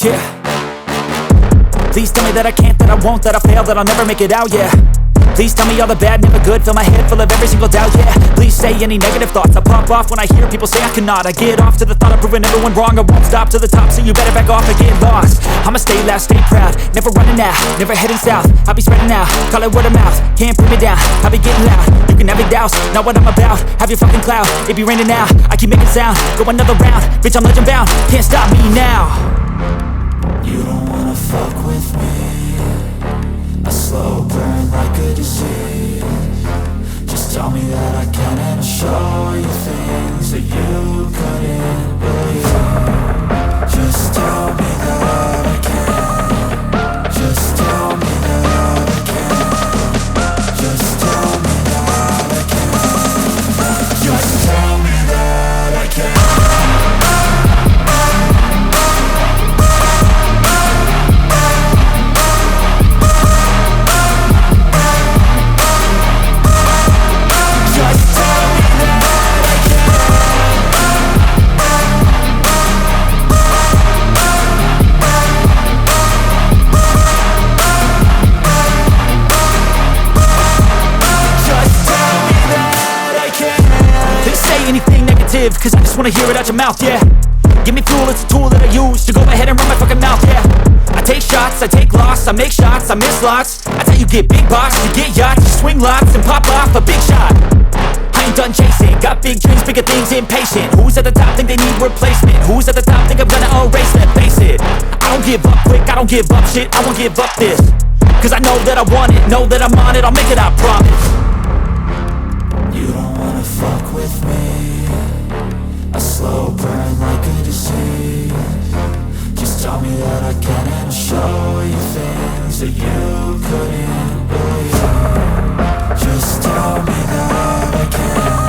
yeah. Please tell me that I can't, that I won't, that I fail, that I'll never make it out, yeah. Please tell me all the bad, never good, fill my head full of every single doubt, yeah. Please say any negative thoughts, I pop off when I hear people say I cannot. I get off to the thought of proving everyone wrong, I won't stop to the top, so you better back off and get lost. I'ma stay loud, stay proud, never running out, never heading south. I'll be spreading out, call it word of mouth, can't put me down, I'll be getting loud. You can have your doubts, not what I'm about, have your fucking clout, it be raining now, I keep making sound, go another round, bitch I'm legend bound, can't stop me now. You don't wanna fuck with me, a slow burn like a disease. Just tell me that I can and I'll show you things that you couldn't believe. Just tell me that I can. Just tell me that I can. Just tell me that I can. Just tell me that I can. Anything negative, cause I just wanna hear it out your mouth, yeah. Give me fuel, it's a tool that I use to go ahead and run my fucking mouth, yeah. I take shots, I take loss, I make shots, I miss lots. That's how you get big box, you get yachts, you swing lots and pop off a big shot. I ain't done chasing, got big dreams, bigger things, impatient. Who's at the top think they need replacement? Who's at the top think I'm gonna erase them? Face it, I don't give up quick, I don't give up shit, I won't give up this. Cause I know that I want it, know that I'm on it, I'll make it, I promise. You don't wanna fuck with me,